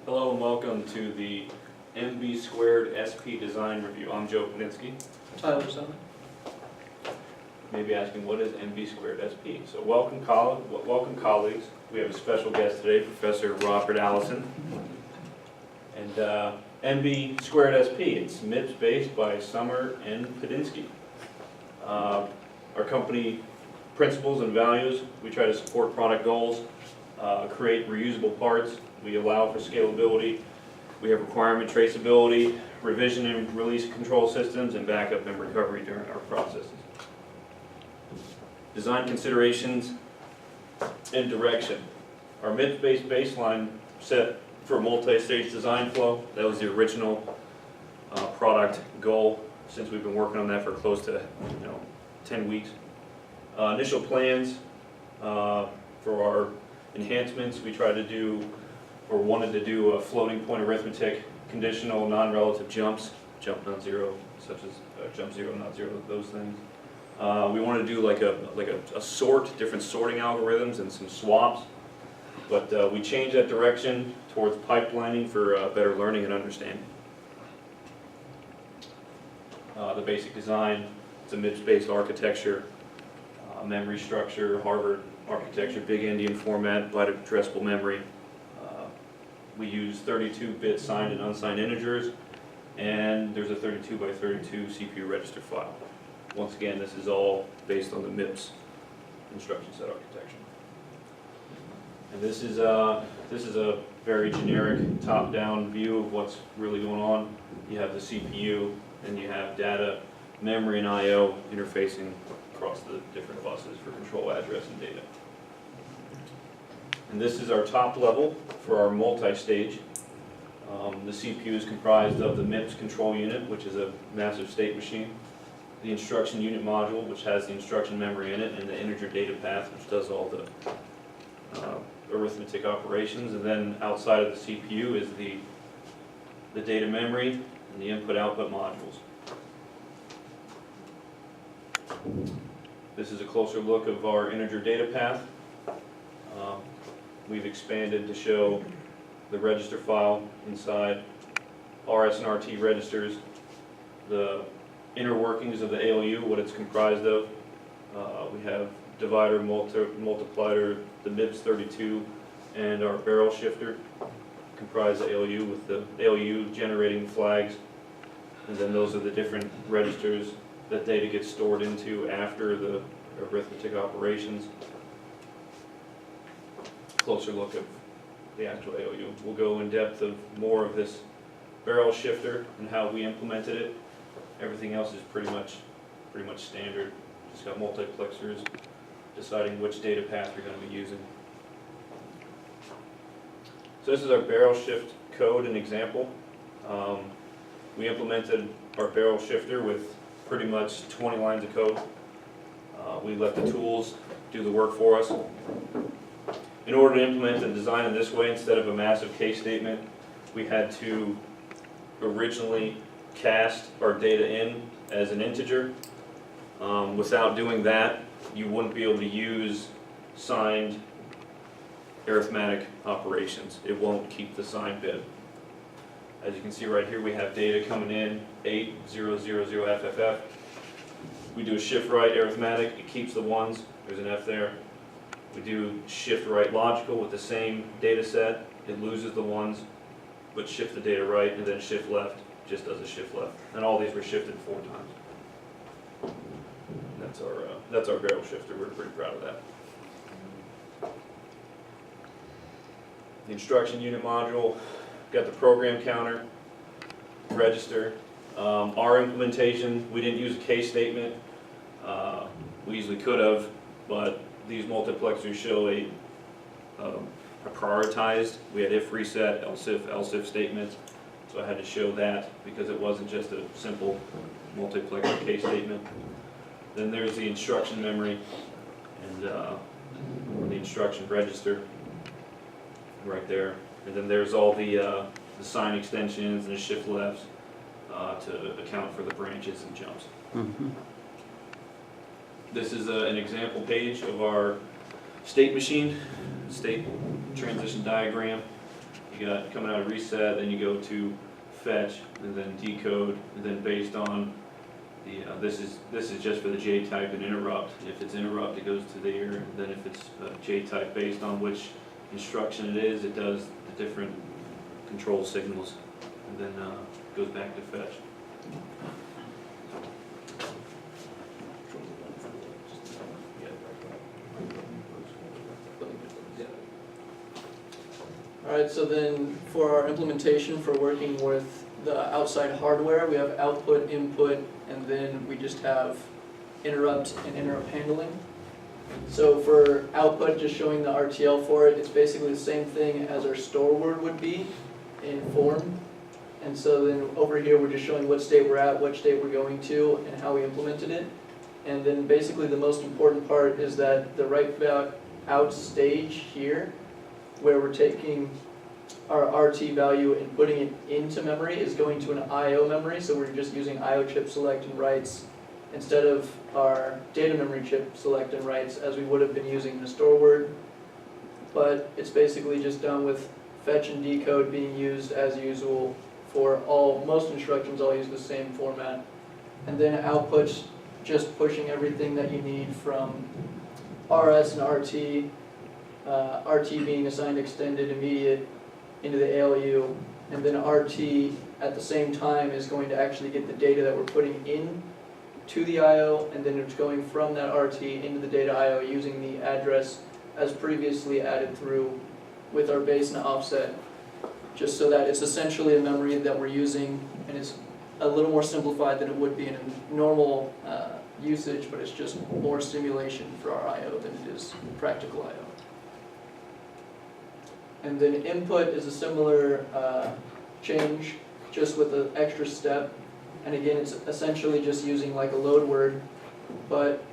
Hello and welcome to the MB Squared SP Design Review. I'm Joe Paninsky. Tyler Summit. Maybe asking, what is MB Squared SP? So welcome colleagues. We have a special guest today, Professor Robert Allison. And MB Squared SP, it's MIPS based by Summer and Padinsky. Our company principles and values, we try to support product goals, create reusable parts, we allow for scalability, we have requirement traceability, revision and release control systems, and backup and recovery during our processes. Design considerations and direction. Our MIPS-based baseline set for multi-stage design flow, that was the original product goal, since we've been working on that for close to 10 weeks. Initial plans for our enhancements, we tried to do, or wanted to do, a floating point arithmetic, conditional non-relative jumps, jump not zero, such as jump zero not zero, those things. We wanted to do like a sort, different sorting algorithms and some swaps, but we changed that direction towards pipelining for better learning and understanding. The basic design, it's a MIPS-based architecture, memory structure, Harvard architecture, big Endian format, byte addressable memory. We use 32-bit signed and unsigned integers, and there's a 32 by 32 CPU register file. Once again, this is all based on the MIPS instruction set architecture. And this is a very generic top-down view of what's really going on. You have the CPU, and you have data, memory, and I/O interfacing across the different buses for control address and data. And this is our top level for our multi-stage. The CPU is comprised of the MIPS control unit, which is a massive state machine, the instruction unit module, which has the instruction memory in it, and the integer data path, which does all the arithmetic operations. And then outside of the CPU is the data memory and the input-output modules. This is a closer look of our integer data path. We've expanded to show the register file inside, RS and RT registers, the inner workings of the ALU, what it's comprised of. We have divider, multiplier, the MIPS 32, and our barrel shifter comprise the ALU, with the ALU generating flags. And then those are the different registers that data gets stored into after the arithmetic operations. Closer look at the actual ALU. We'll go in depth of more of this barrel shifter and how we implemented it. Everything else is pretty much standard. Just got multiplexers deciding which data path you're going to be using. So this is our barrel shift code and example. We implemented our barrel shifter with pretty much 20 lines of code. We let the tools do the work for us. In order to implement the design in this way, instead of a massive case statement, we had to originally cast our data in as an integer. Without doing that, you wouldn't be able to use signed arithmetic operations. It won't keep the signed bit. As you can see right here, we have data coming in, 8000FFF. We do a shift right arithmetic, it keeps the ones, there's an F there. We do shift right logical with the same data set, it loses the ones, but shift the data right, and then shift left just does a shift left. And all these were shifted 4 times. And that's our barrel shifter, we're pretty proud of that. The instruction unit module, got the program counter, register. Our implementation, we didn't use a case statement. We easily could have, but these multiplexers show a prioritized. We had if reset, else if statements. So I had to show that because it wasn't just a simple multiplexer case statement. Then there's the instruction memory and the instruction register right there. And then there's all the sign extensions and the shift lefts to account for the branches and jumps. Mm-hmm. This is an example page of our state machine, state transition diagram. you got coming out of reset, then you go to fetch, and then decode, and then based on the, this is just for the J-type and interrupt. If it's interrupt, it goes to there, and then if it's J-type, based on which instruction it is, it does the different control signals, and then goes back to fetch. Alright, so then for our implementation for working with the outside hardware, we have output, input, and then we just have interrupt and interrupt handling. So for output, just showing the RTL for it, it's basically the same thing as our store word would be in form. And so then over here, we're just showing what state we're at, what state we're going to, and how we implemented it. And then basically the most important part is that the right out stage here, where we're taking our RT value and putting it into memory, is going to an IO memory, so we're just using IO chip select and writes instead of our data memory chip select and writes as we would have been using the store word. But it's basically just done with fetch and decode being used as usual for most instructions. I'll use the same format. And then outputs, just pushing everything that you need from RS and RT, RT being assigned extended immediate into the ALU, and then RT at the same time is going to actually get the data that we're putting in to the IO, and then it's going from that RT into the data IO using the address as previously added through with our base and offset, just so that it's essentially a memory that we're using, and it's a little more simplified than it would be in a normal usage, but it's just more simulation for our IO than it is practical IO. And then input is a similar change, just with an extra step. And again, it's essentially just using like a load word, but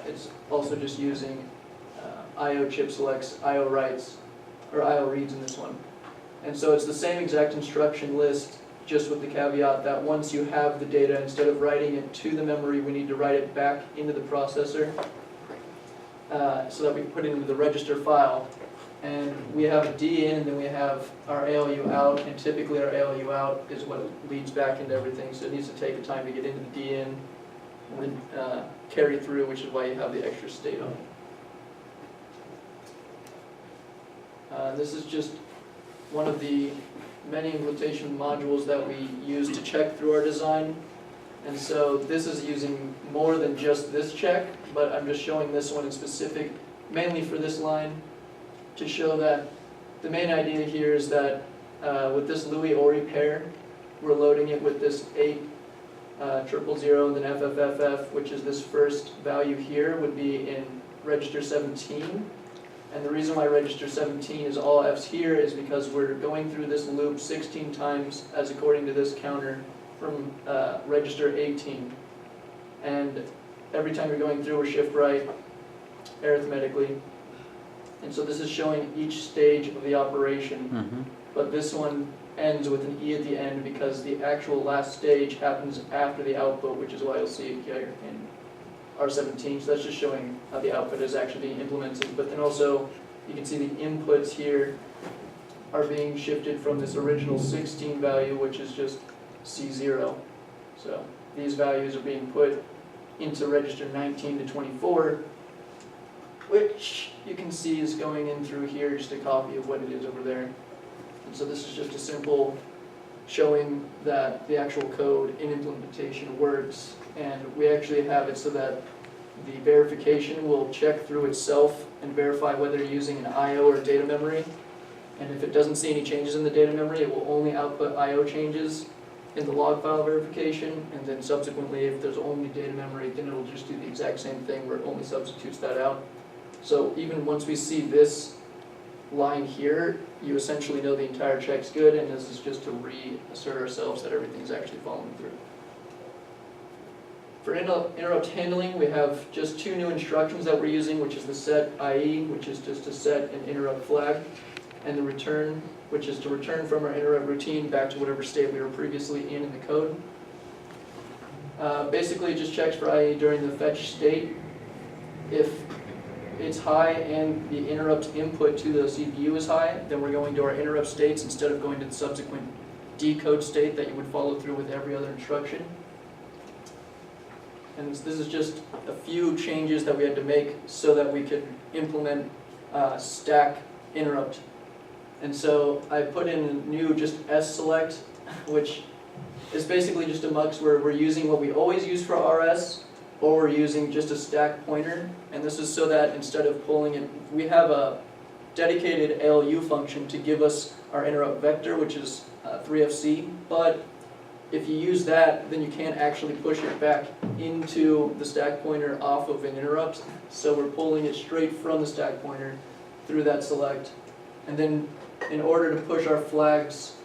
it's also just using IO chip selects, IO writes, or IO reads in this one. And so it's the same exact instruction list, just with the caveat that once you have the data, instead of writing it to the memory, we need to write it back into the processor so that we put it into the register file. And we have a D in, and then we have our ALU out, and typically our ALU out is what leads back into everything, so it needs to take the time to get into the D in, and then carry through, which is why you have the extra state on it. This is just one of the many implementation modules that we use to check through our design. And so this is using more than just this check, but I'm just showing this one in specific, mainly for this line, to show that the main idea here is that with this Louis-Ori pair, we're loading it with this 8,000 and then FFFF, which is this first value here, would be in register 17. And the reason why register 17 is all F's here is because we're going through this loop 16 times, as according to this counter, from register 18. And every time you're going through, we're shift right arithmetically. And so this is showing each stage of the operation, but this one ends with an E at the end because the actual last stage happens after the output, which is why you'll see it here in R17. So that's just showing how the output is actually being implemented. But then also, you can see the inputs here are being shifted from this original 16 value, which is just C0. So these values are being put into register 19 to 24, which you can see is going in through here, just a copy of what it is over there. And so this is just a simple showing that the actual code in implementation works, and we actually have it so that the verification will check through itself and verify whether you're using an IO or data memory. And if it doesn't see any changes in the data memory, it will only output IO changes in the log file verification, and then subsequently, if there's only data memory, then it'll just do the exact same thing where it only substitutes that out. So even once we see this line here, you essentially know the entire check's good, and this is just to reassert ourselves that everything's actually following through. For interrupt handling, we have just two new instructions that we're using, which is the set IE, which is just to set an interrupt flag, and the return, which is to return from our interrupt routine back to whatever state we were previously in the code. Basically, it just checks for IE during the fetch state. If it's high and the interrupt input to the CPU is high, then we're going to our interrupt states instead of going to the subsequent decode state that you would follow through with every other instruction. And this is just a few changes that we had to make so that we could implement stack interrupt. And so I put in a new just S select, which is basically just a mux where we're using what we always use for RS, or we're using just a stack pointer. And this is so that instead of pulling it, we have a dedicated ALU function to give us our interrupt vector, which is 3FC, but if you use that, then you can't actually push it back into the stack pointer off of an interrupt. So we're pulling it straight from the stack pointer through that select. And then in order to push our flags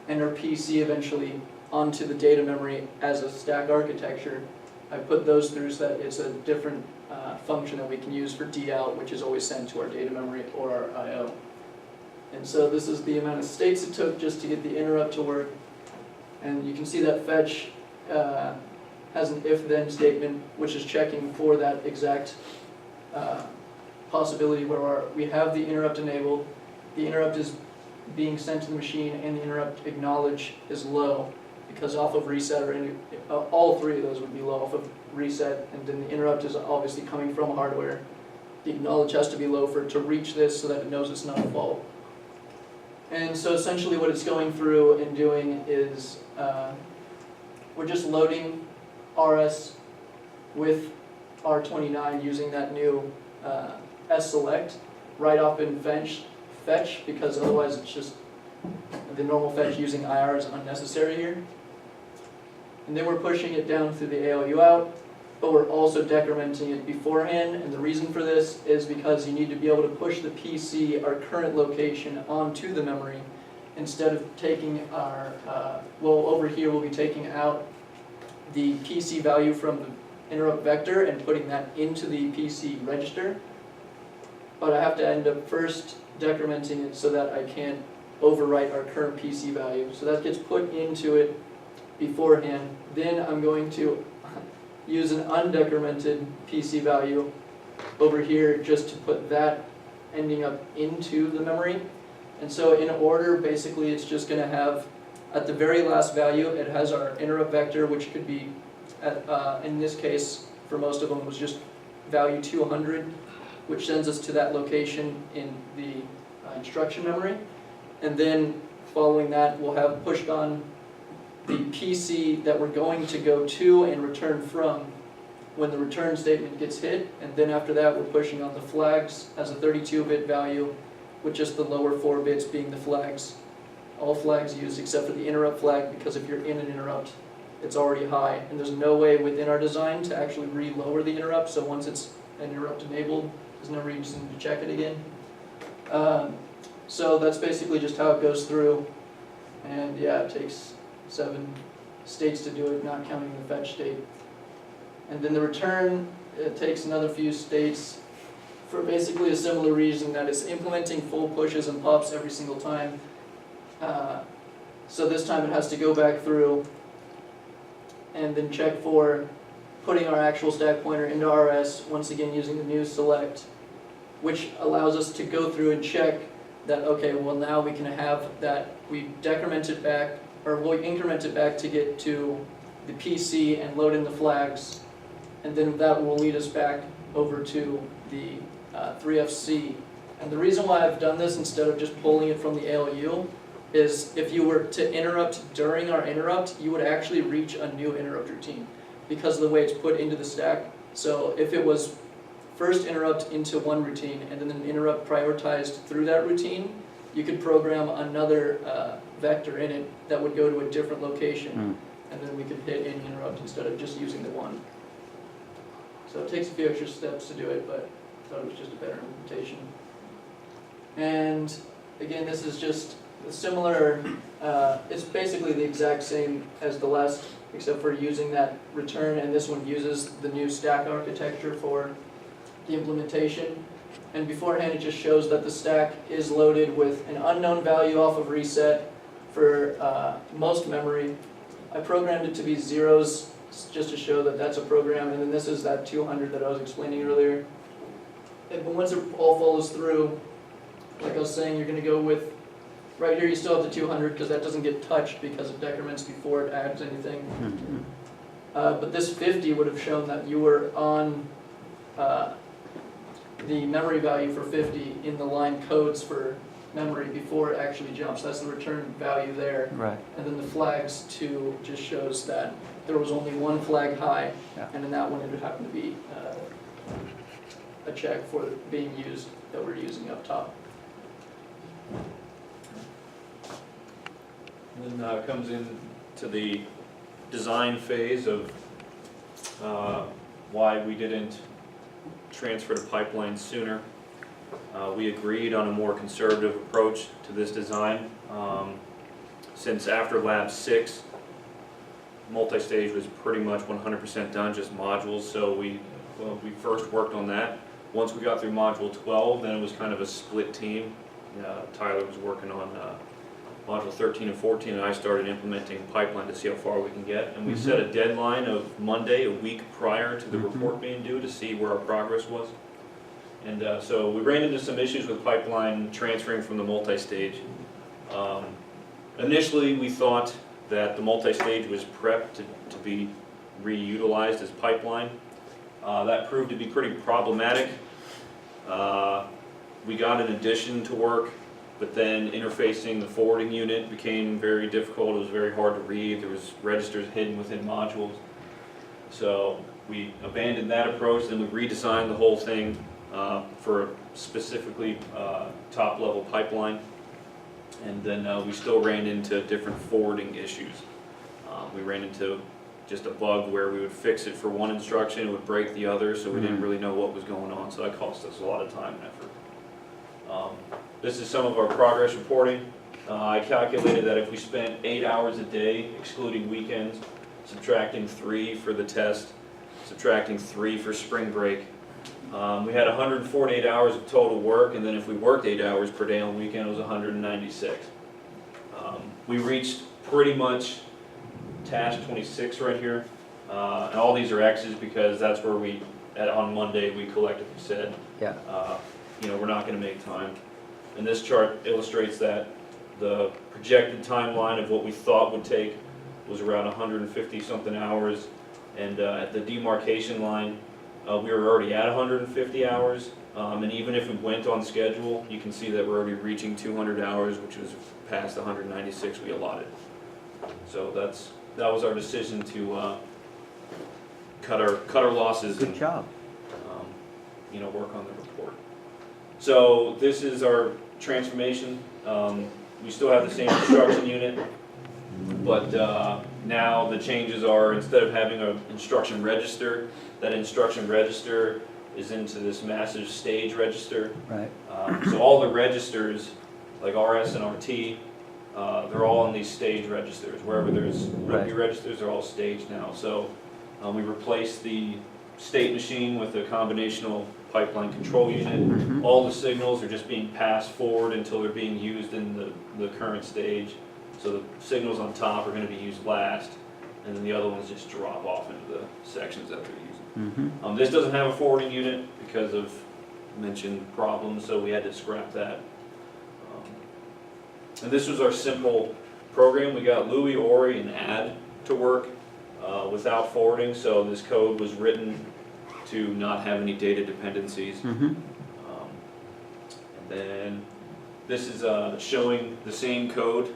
and our PC eventually onto the data memory as a stack architecture, I put those through so that it's a different function that we can use for DOut, which is always sent to our data memory or our IO. And so this is the amount of states it took just to get the interrupt to work. And you can see that fetch has an if-then statement, which is checking for that exact possibility where we have the interrupt enabled, the interrupt is being sent to the machine, and the interrupt acknowledge is low, because off of reset, or any, all three of those would be low off of reset, and then the interrupt is obviously coming from hardware. The acknowledge has to be low for it to reach this so that it knows it's not a fault. And so essentially what it's going through and doing is we're just loading RS with R29 using that new S-select right off in fetch, because otherwise it's just the normal fetch using IR is unnecessary here. And then we're pushing it down through the ALU out, but we're also decrementing it beforehand, and the reason for this is because you need to be able to push the PC, our current location, onto the memory instead of taking our, well, over here we'll be taking out the PC value from the interrupt vector and putting that into the PC register. But I have to end up first decrementing it so that I can't overwrite our current PC value. So that gets put into it beforehand. Then I'm going to use an undecremented PC value over here just to put that ending up into the memory. And so in order, basically it's just going to have, at the very last value, it has our interrupt vector, which could be, in this case, for most of them, was just value 200, which sends us to that location in the instruction memory. And then following that, we'll have pushed on the PC that we're going to go to and return from when the return statement gets hit. And then after that, we're pushing on the flags as a 32-bit value, with just the lower 4 bits being the flags. All flags used except for the interrupt flag, because if you're in an interrupt, it's already high. And there's no way within our design to actually re-lower the interrupt, so once it's an interrupt enabled, there's no reason to check it again. So that's basically just how it goes through. And yeah, it takes 7 states to do it, not counting the fetch state. And then the return, it takes another few states for basically a similar reason, that it's implementing full pushes and pops every single time. So this time it has to go back through and then check for putting our actual stack pointer into RS, once again using the new select, which allows us to go through and check that, okay, well now we can have that, we decrement it back, or we'll increment it back to get to the PC and load in the flags, and then that will lead us back over to the 3FC. And the reason why I've done this instead of just pulling it from the ALU is if you were to interrupt during our interrupt, you would actually reach a new interrupt routine because of the way it's put into the stack. So if it was first interrupt into one routine and then an interrupt prioritized through that routine, you could program another vector in it that would go to a different location, and then we could hit any interrupt instead of just using the one. So it takes a few extra steps to do it, but I thought it was just a better implementation. And again, this is just a similar, it's basically the exact same as the last, except for using that return, and this one uses the new stack architecture for the implementation. And beforehand it just shows that the stack is loaded with an unknown value off of reset for most memory. I programmed it to be zeros just to show that that's a program, and then this is that 200 that I was explaining earlier. but once it all follows through, like I was saying, you're gonna go with, right here you still have the 200 because that doesn't get touched because of decrements before it adds anything. Mhm. But this 50 would have shown that you were on the memory value for 50 in the line codes for memory before it actually jumps. That's the return value there. Right, And then the flags 2 just shows that there was only one flag high, Yeah. and in that one it would happen to be a check for being used that we're using up top. And then it comes in to the design phase of why we didn't transfer to pipeline sooner. We agreed on a more conservative approach to this design. Since after lab 6, multi-stage was pretty much 100% done, just modules, so we first worked on that. Once we got through module 12, then it was kind of a split team. Tyler was working on module 13 and 14, and I started implementing pipeline to see how far we can get. And we set a deadline of Monday, a week prior to the report being due, to see where our progress was. And so we ran into some issues with pipeline transferring from the multi-stage. Initially, we thought that the multi-stage was prepped to be reutilized as pipeline. That proved to be pretty problematic. We got an addition to work, but then interfacing the forwarding unit became very difficult. It was very hard to read. There was registers hidden within modules. So we abandoned that approach, then we redesigned the whole thing for specifically top-level pipeline. And then we still ran into different forwarding issues. We ran into just a bug where we would fix it for one instruction, it would break the other, so we didn't really know what was going on, so that cost us a lot of time and effort. This is some of our progress reporting. I calculated that if we spent 8 hours a day, excluding weekends, subtracting 3 for the test, subtracting 3 for spring break, we had 148 hours of total work, and then if we worked 8 hours per day on weekend, it was 196. We reached pretty much task 26 right here, and all these are X's because that's where on Monday, we collectively said, yeah, we're not gonna make time. And this chart illustrates that the projected timeline of what we thought would take was around 150 something hours, and at the demarcation line, we were already at 150 hours, and even if we went on schedule, you can see that we're already reaching 200 hours, which was past the 196 we allotted. So that was our decision to cut our losses good and job. work on the report. So this is our transformation. We still have the same instruction unit, but now the changes are, instead of having an instruction register, that instruction register is into this massive stage register. Right, So all the registers, like RS and RT, they're all in these stage registers. Wherever there's rookie registers, they're all staged now. So we replaced the state machine with a combinational pipeline control unit. All the signals are just being passed forward until they're being used in the current stage. So the signals on top are going to be used last, and then the other ones just drop off into the sections that they're using. This doesn't have a forwarding unit because of mentioned problems, so we had to scrap that. And this was our simple program. We got Louis, Ori, and Add to work without forwarding, so this code was written to not have any data dependencies. And then this is showing the same code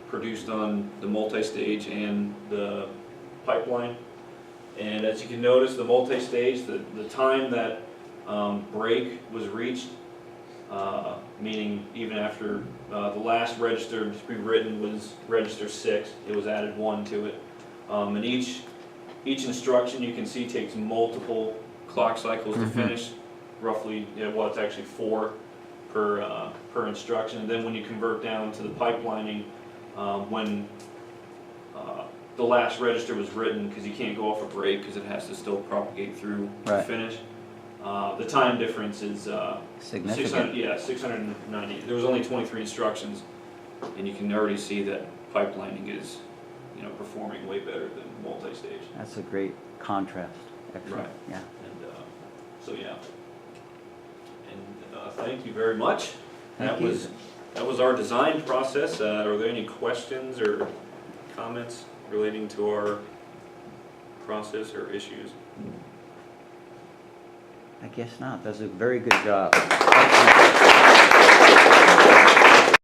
produced on the multi-stage and the pipeline. And as you can notice, the multi-stage, the time that break was reached, meaning even after the last register to be written was register 6, it was added 1 to it. And each instruction you can see takes multiple clock cycles to finish, roughly, well, it's actually 4 per instruction. And then when you convert down to the pipelining, when the last register was written, because you can't go off a break because it has to still propagate through to finish, the time difference is significant. 690. There was only 23 instructions, and you can already see that pipelining is performing way better than multi-stage. That's a great contrast, actually. Right. Yeah. And so yeah. Thank you very much. Thank you. That was our design process. Are there any questions or comments relating to our process or issues? I guess not. That's a very good job. Thank you.